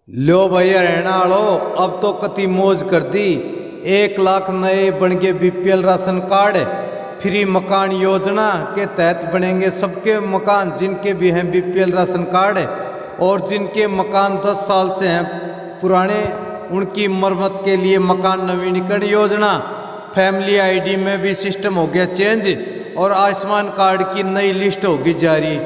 लो भाई हरियाणा वालो, अब तो कति मौज कर दी। 1 लाख नए बन गए बीपीएल राशन कार्ड। फ्री मकान योजना के तहत बनेंगे सबके मकान जिनके भी हैं बीपीएल राशन कार्ड, और जिनके मकान 10 साल से हैं पुराने उनकी मरम्मत के लिए मकान नवीनीकरण योजना। फैमिली आईडी में भी सिस्टम हो गया चेंज, और आयुष्मान कार्ड की नई लिस्ट होगी जारी।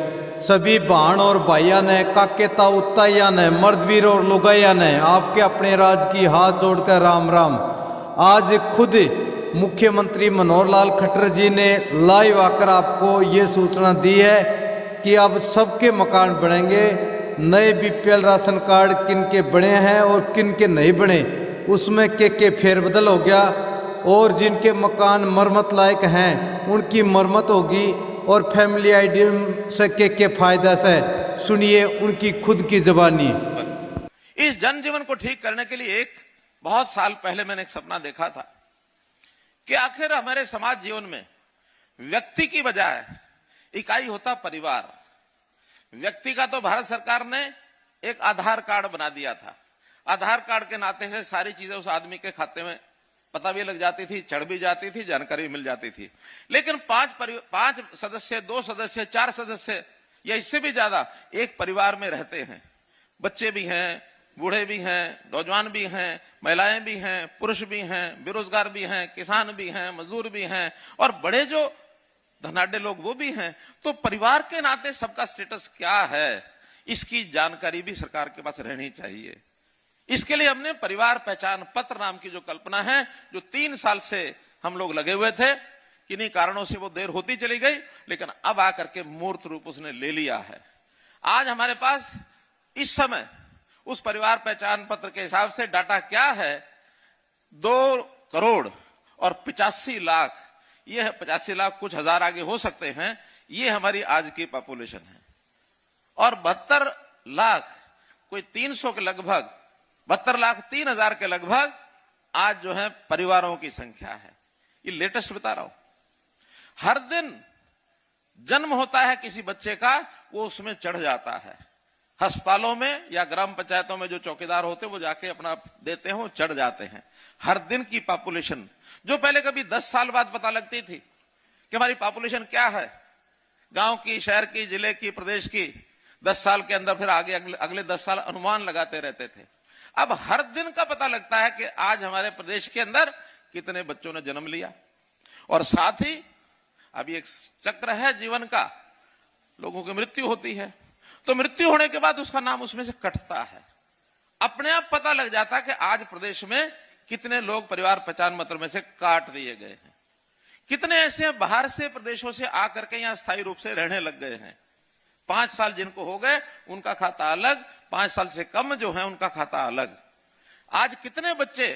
सभी बहन और भाइया ने, काके ताऊ ताइया ने, मर्दवीर और लुगाइया ने आपके अपने राज की हाथ जोड़कर राम राम। आज खुद मुख्यमंत्री मनोहर लाल खट्टर जी ने लाइव आकर आपको ये सूचना दी है कि अब सबके मकान बनेंगे। नए बीपीएल राशन कार्ड किन के बने हैं और किन के नहीं बने उसमें के फेरबदल हो गया, और जिनके मकान मरम्मत लायक हैं उनकी मरम्मत होगी। और फैमिली आईडी से के फायदा से सुनिए उनकी खुद की जबानी। इस जनजीवन को ठीक करने के लिए बहुत साल पहले मैंने एक सपना देखा था कि आखिर हमारे समाज जीवन में व्यक्ति की बजाय इकाई होता परिवार। व्यक्ति का तो भारत सरकार ने एक आधार कार्ड बना दिया था। आधार कार्ड के नाते से सारी चीजें उस आदमी के खाते में पता भी लग जाती थी, चढ़ भी जाती थी, जानकारी मिल जाती थी। लेकिन 5 सदस्य, 2 सदस्य, 4 सदस्य या इससे भी ज्यादा एक परिवार में रहते हैं। बच्चे भी हैं, बूढ़े भी हैं, नौजवान भी हैं, महिलाएं भी हैं, पुरुष भी हैं, बेरोजगार भी हैं, किसान भी हैं, मजदूर भी हैं, और बड़े जो धनाढ्य लोग वो भी हैं। तो परिवार के नाते सबका स्टेटस क्या है, इसकी जानकारी भी सरकार के पास रहनी चाहिए। इसके लिए हमने परिवार पहचान पत्र नाम की जो कल्पना है, जो 3 साल से हम लोग लगे हुए थे, किन्हीं कारणों से वो देर होती चली गई, लेकिन अब आकर के मूर्त रूप उसने ले लिया है। आज हमारे पास इस समय उस परिवार पहचान पत्र के हिसाब से डाटा क्या है, 2 करोड़ और 85 लाख। ये 85 लाख कुछ हजार आगे हो सकते हैं, ये हमारी आज की पॉपुलेशन है। और 72 लाख कोई 300 के लगभग, 72 लाख 3 हजार के लगभग आज जो है परिवारों की संख्या है। ये लेटेस्ट बता रहा हूं। हर दिन जन्म होता है किसी बच्चे का, वो उसमें चढ़ जाता है। अस्पतालों में या ग्राम पंचायतों में जो चौकीदार होते हैं वो जाके अपना देते हैं, वो चढ़ जाते हैं। हर दिन की पॉपुलेशन जो पहले कभी 10 साल बाद पता लगती थी कि हमारी पॉपुलेशन क्या है, गांव की, शहर की, जिले की, प्रदेश की, 10 साल के अंदर फिर आगे अगले 10 साल अनुमान लगाते रहते थे। अब हर दिन का पता लगता है कि आज हमारे प्रदेश के अंदर कितने बच्चों ने जन्म लिया। और साथ ही अभी एक चक्र है जीवन का, लोगों की मृत्यु होती है, तो मृत्यु होने के बाद उसका नाम उसमें से कटता है। अपने आप पता लग जाता है कि आज प्रदेश में कितने लोग परिवार पहचान पत्र में से काट दिए गए हैं, कितने ऐसे बाहर से प्रदेशों से आकर के यहां स्थायी रूप से रहने लग गए हैं। 5 साल जिनको हो गए उनका खाता अलग, 5 साल से कम जो है उनका खाता अलग। आज कितने बच्चे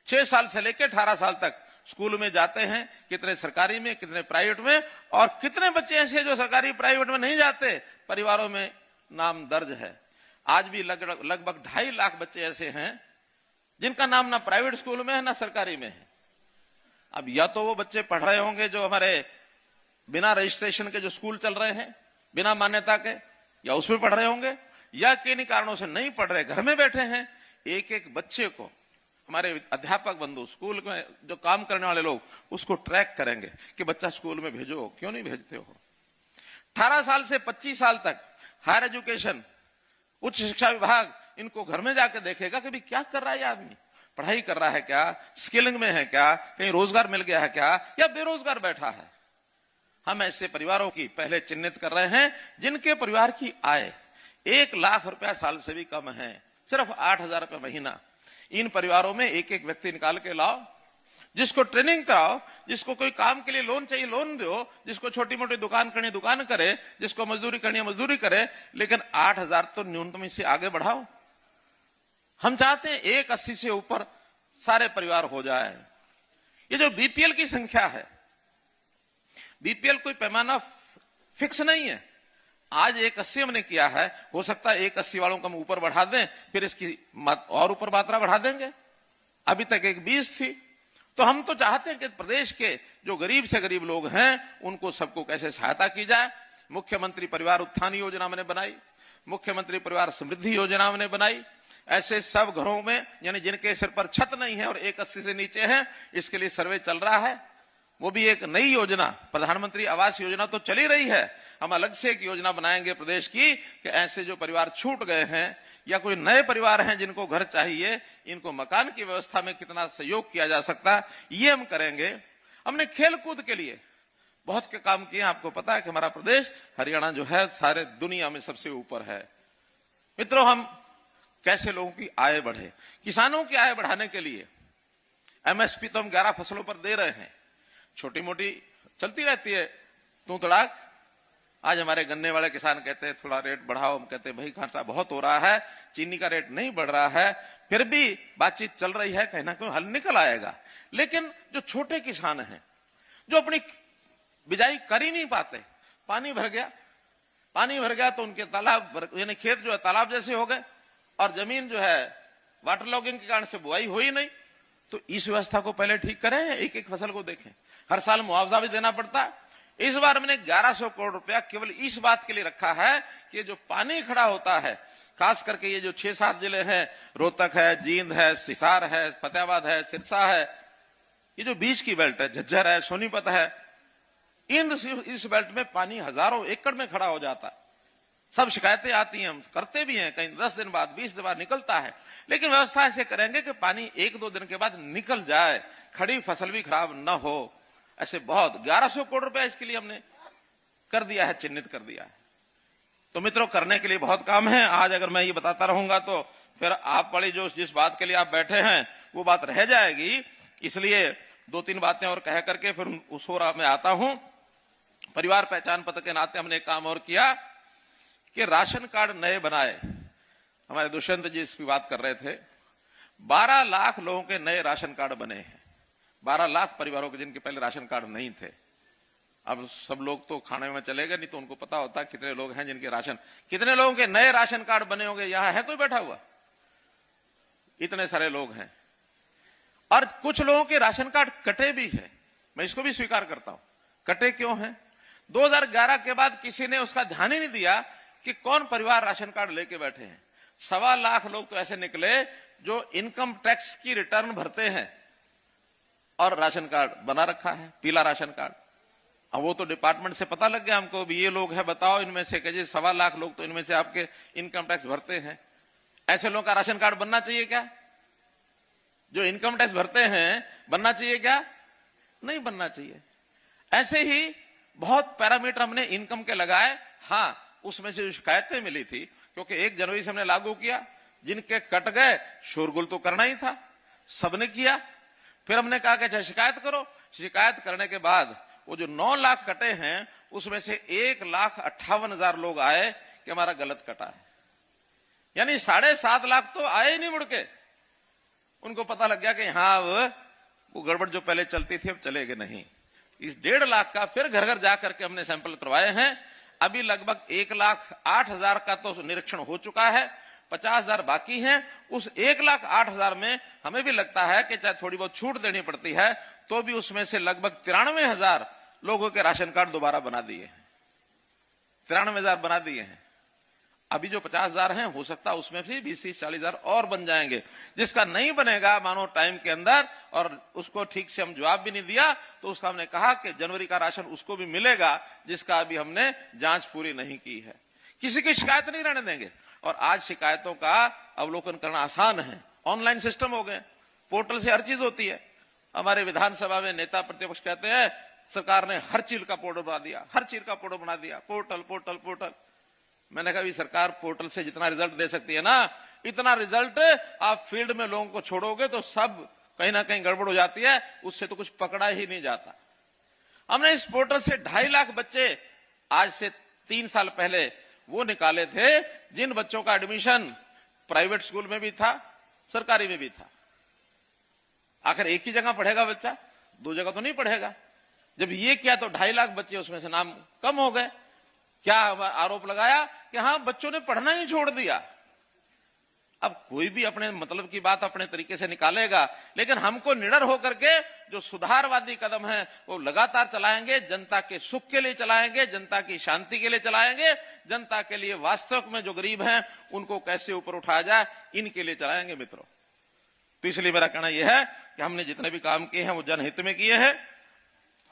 6 साल से लेकर 18 साल तक स्कूल में जाते हैं, कितने सरकारी में, कितने प्राइवेट में, और कितने बच्चे ऐसे जो सरकारी प्राइवेट में नहीं जाते, परिवारों में नाम दर्ज है। आज भी लगभग 2.5 लाख बच्चे ऐसे हैं जिनका नाम ना प्राइवेट स्कूल में है ना सरकारी में है। अब या तो वो बच्चे पढ़ रहे होंगे जो हमारे बिना रजिस्ट्रेशन के जो स्कूल चल रहे हैं, बिना मान्यता के, या उसमें पढ़ रहे होंगे, या किन्हीं कारणों से नहीं पढ़ रहे, घर में बैठे हैं। एक एक बच्चे को हमारे अध्यापक बंधु, स्कूल में जो काम करने वाले लोग उसको ट्रैक करेंगे कि बच्चा स्कूल में भेजो, क्यों नहीं भेजते हो। 18 साल से 25 साल तक हायर एजुकेशन, उच्च शिक्षा विभाग इनको घर में जाकर देखेगा कि भाई क्या कर रहा है ये आदमी, पढ़ाई कर रहा है क्या, स्किलिंग में है क्या, कहीं रोजगार मिल गया है क्या, या बेरोजगार बैठा है। हम ऐसे परिवारों की पहले चिन्हित कर रहे हैं जिनके परिवार की आय 1 लाख रुपया साल से भी कम है, सिर्फ 8,000 रुपये महीना। इन परिवारों में एक एक व्यक्ति निकाल के लाओ, जिसको ट्रेनिंग कराओ, जिसको कोई काम के लिए लोन चाहिए लोन दो, जिसको छोटी मोटी दुकान करनी दुकान करे, जिसको मजदूरी करनी है मजदूरी करे, लेकिन 8,000 तो न्यूनतम इससे आगे बढ़ाओ। हम चाहते हैं 180 से ऊपर सारे परिवार हो जाए। ये जो बीपीएल की संख्या है, बीपीएल कोई पैमाना फिक्स नहीं है। आज 180 हमने किया है, हो सकता है 180 वालों को हम ऊपर बढ़ा दें, फिर इसकी और ऊपर मात्रा बढ़ा देंगे। अभी तक 120 थी। तो हम तो चाहते हैं कि प्रदेश के जो गरीब से गरीब लोग हैं उनको सबको कैसे सहायता की जाए। मुख्यमंत्री परिवार उत्थान योजना मैंने बनाई, मुख्यमंत्री परिवार समृद्धि योजना हमने बनाई। ऐसे सब घरों में यानी जिनके सिर पर छत नहीं है और 180 से नीचे है, इसके लिए सर्वे चल रहा है। वो भी एक नई योजना, प्रधानमंत्री आवास योजना तो चली रही है, हम अलग से एक योजना बनाएंगे प्रदेश की कि ऐसे जो परिवार छूट गए हैं या कोई नए परिवार हैं जिनको घर चाहिए, इनको मकान की व्यवस्था में कितना सहयोग किया जा सकता है, ये हम करेंगे। हमने खेल कूद के लिए बहुत के काम किए। आपको पता है कि हमारा प्रदेश हरियाणा जो है सारे दुनिया में सबसे ऊपर है। मित्रों, हम कैसे लोगों की आय बढ़े, किसानों की आय बढ़ाने के लिए एमएसपी तो हम 11 फसलों पर दे रहे हैं, छोटी मोटी चलती रहती है तू तड़ाक। आज हमारे गन्ने वाले किसान कहते हैं थोड़ा रेट बढ़ाओ, हम कहते हैं भाई घाटा बहुत हो रहा है, चीनी का रेट नहीं बढ़ रहा है, फिर भी बातचीत चल रही है, कहीं ना कहीं हल निकल आएगा। लेकिन जो छोटे किसान हैं जो अपनी बिजाई कर ही नहीं पाते, पानी भर गया तो उनके तालाब यानी खेत जो है तालाब जैसे हो गए और जमीन जो है वाटर लॉगिंग के कारण से बुआई हुई नहीं। तो इस व्यवस्था को पहले ठीक करें, एक एक फसल को देखें। हर साल मुआवजा भी देना पड़ता है। इस बार मैंने 1100 करोड़ रुपया केवल इस बात के लिए रखा है कि जो पानी खड़ा होता है, खास करके ये जो 6-7 जिले हैं, रोहतक है, जींद है, हिसार है, फतेहाबाद है, सिरसा है, ये जो बीच की बेल्ट है, झज्जर है, सोनीपत है, इस बेल्ट में पानी हजारों एकड़ में खड़ा हो जाता है। सब शिकायतें आती हैं, हम करते भी हैं, कहीं 10 दिन बाद 20 दिन बाद निकलता है। लेकिन व्यवस्था ऐसे करेंगे कि पानी 1-2 दिन के बाद निकल जाए, खड़ी फसल भी खराब न हो। ऐसे बहुत 1100 करोड़ रुपया इसके लिए हमने कर दिया है, चिन्हित कर दिया है। तो मित्रों, करने के लिए बहुत काम है। आज अगर मैं ये बताता रहूंगा तो फिर आप वाली जो जिस बात के लिए आप बैठे हैं वो बात रह जाएगी। इसलिए 2-3 बातें और कह करके फिर उस ओर में आता हूं। परिवार पहचान पत्र के नाते हमने एक काम और किया कि राशन कार्ड नए बनाए। हमारे दुष्यंत जी इसकी बात कर रहे थे, 12 लाख लोगों के नए राशन कार्ड बने हैं। 12 लाख परिवारों के जिनके पहले राशन कार्ड नहीं थे। अब सब लोग तो खाने में चले गए, नहीं तो उनको पता होता कितने लोग हैं जिनके राशन, कितने लोगों के नए राशन कार्ड बने होंगे। यहां है कोई बैठा हुआ? इतने सारे लोग हैं। और कुछ लोगों के राशन कार्ड कटे भी हैं, मैं इसको भी स्वीकार करता हूं। कटे क्यों हैं? 2011 के बाद किसी ने उसका ध्यान ही नहीं दिया कि कौन परिवार राशन कार्ड लेके बैठे हैं। 1.25 लाख लोग तो ऐसे निकले जो इनकम टैक्स की रिटर्न भरते हैं और राशन कार्ड बना रखा है, पीला राशन कार्ड। अब वो तो डिपार्टमेंट से पता लग गया हमको, भी ये लोग हैं, बताओ इनमें से, कहिए 1.25 लाख लोग तो इनमें से आपके इनकम टैक्स भरते हैं। ऐसे लोगों का राशन कार्ड बनना चाहिए क्या? जो इनकम टैक्स भरते हैं बनना चाहिए क्या? नहीं बनना चाहिए। ऐसे ही बहुत पैरामीटर हमने इनकम के लगाए। हाँ, उसमें से जो शिकायतें मिली थी, क्योंकि 1 जनवरी से हमने लागू किया, जिनके कट गए शोरगुल तो करना ही था, सबने किया। फिर हमने कहा कि अच्छा शिकायत करो। शिकायत करने के बाद वो जो 9 लाख कटे हैं उसमें से 1,58,000 लोग आए कि हमारा गलत कटा है। यानी 7.5 लाख तो आए ही नहीं मुड़ के। उनको पता लग गया कि हाँ वो गड़बड़ जो पहले चलती थी अब चलेगी नहीं। इस 1.5 लाख का फिर घर घर जाकर के हमने सैंपल करवाए हैं। अभी लगभग 1,08,000 का तो निरीक्षण हो चुका है, 50,000 बाकी हैं। उस 1,08,000 में हमें भी लगता है कि चाहे थोड़ी बहुत छूट देनी पड़ती है तो भी उसमें से लगभग 93,000 लोगों के राशन कार्ड दोबारा बना दिए हैं। 93,000 बना दिए हैं। अभी जो 50,000 हैं, हो सकता है उसमें से 20-40,000 और बन जाएंगे। जिसका नहीं बनेगा मानो टाइम के अंदर, और उसको ठीक से हम जवाब भी नहीं दिया, तो उसका हमने कहा कि जनवरी का राशन उसको भी मिलेगा जिसका अभी हमने जांच पूरी नहीं की है। किसी की शिकायत नहीं रहने देंगे। और आज शिकायतों का अवलोकन करना आसान है, ऑनलाइन सिस्टम हो गए, पोर्टल से हर चीज होती है। हमारे विधानसभा में नेता प्रतिपक्ष कहते हैं सरकार ने हर चीज का पोर्टल बना दिया, हर चीज का पोर्टल बना दिया, पोर्टल पोर्टल पोर्टल। मैंने कहा सरकार पोर्टल से जितना रिजल्ट दे सकती है ना, इतना रिजल्ट आप फील्ड में लोगों को छोड़ोगे तो सब कहीं ना कहीं गड़बड़ हो जाती है, उससे तो कुछ पकड़ा ही नहीं जाता। हमने इस पोर्टल से 2.5 लाख बच्चे आज से 3 साल पहले वो निकाले थे जिन बच्चों का एडमिशन प्राइवेट स्कूल में भी था, सरकारी में भी था। आखिर एक ही जगह पढ़ेगा बच्चा, 2 जगह तो नहीं पढ़ेगा। जब ये किया तो 2.5 लाख बच्चे उसमें से नाम कम हो गए। क्या आरोप लगाया कि हाँ बच्चों ने पढ़ना ही छोड़ दिया। अब कोई भी अपने मतलब की बात अपने तरीके से निकालेगा, लेकिन हमको निडर होकर के जो सुधारवादी कदम है वो लगातार चलाएंगे, जनता के सुख के लिए चलाएंगे, जनता की शांति के लिए चलाएंगे, जनता के लिए वास्तव में जो गरीब हैं उनको कैसे ऊपर उठाया जाए इनके लिए चलाएंगे मित्रों। तो इसलिए मेरा कहना यह है कि हमने जितने भी काम किए हैं वो जनहित में किए हैं।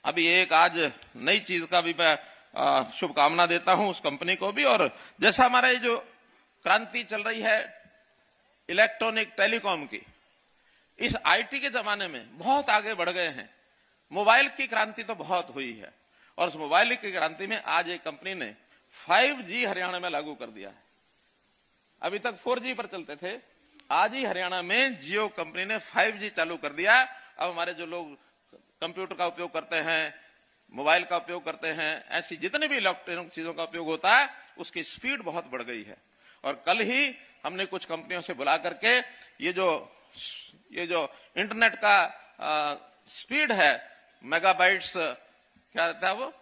अभी एक आज नई चीज का भी मैं शुभकामना देता हूं उस कंपनी को भी, और जैसा हमारा ये जो क्रांति चल रही है इलेक्ट्रॉनिक टेलीकॉम की, इस आईटी के जमाने में बहुत आगे बढ़ गए हैं। मोबाइल की क्रांति तो बहुत हुई है, और उस मोबाइल की क्रांति में आज एक कंपनी ने 5G हरियाणा में लागू कर दिया है। अभी तक 4G पर चलते थे, आज ही हरियाणा में जियो कंपनी ने 5G चालू कर दिया। अब हमारे जो लोग कंप्यूटर का उपयोग करते हैं, मोबाइल का उपयोग करते हैं, ऐसी जितने भी इलेक्ट्रॉनिक चीजों का उपयोग होता है उसकी स्पीड बहुत बढ़ गई है। और कल ही हमने कुछ कंपनियों से बुला करके ये जो इंटरनेट का स्पीड है, मेगाबाइट्स क्या रहता है वो,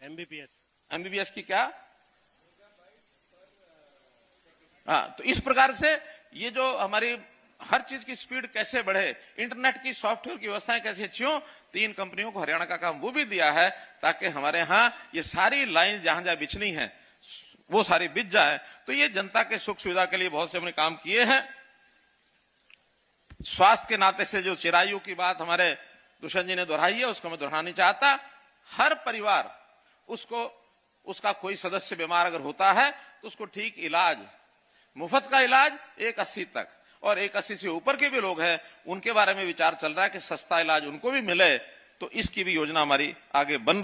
एमबीपीएस की क्या, हाँ, तो इस प्रकार से ये जो हमारी हर चीज की स्पीड कैसे बढ़े, इंटरनेट की सॉफ्टवेयर की व्यवस्थाएं कैसे अच्छी हो, 3 कंपनियों को हरियाणा का काम वो भी दिया है ताकि हमारे यहाँ ये सारी लाइन जहां जहां बिछनी है वो सारी बिछ जाए। तो ये जनता के सुख सुविधा के लिए बहुत से हमने काम किए हैं। स्वास्थ्य के नाते से जो चिरायु की बात हमारे दुष्यंत जी ने दोहराई है उसको मैं दोहराना नहीं चाहता। हर परिवार उसका कोई सदस्य बीमार अगर होता है तो उसको ठीक इलाज, मुफ्त का इलाज 180 तक, और 180 से ऊपर के भी लोग हैं उनके बारे में विचार चल रहा है कि सस्ता इलाज उनको भी मिले। तो इसकी भी योजना हमारी आगे बन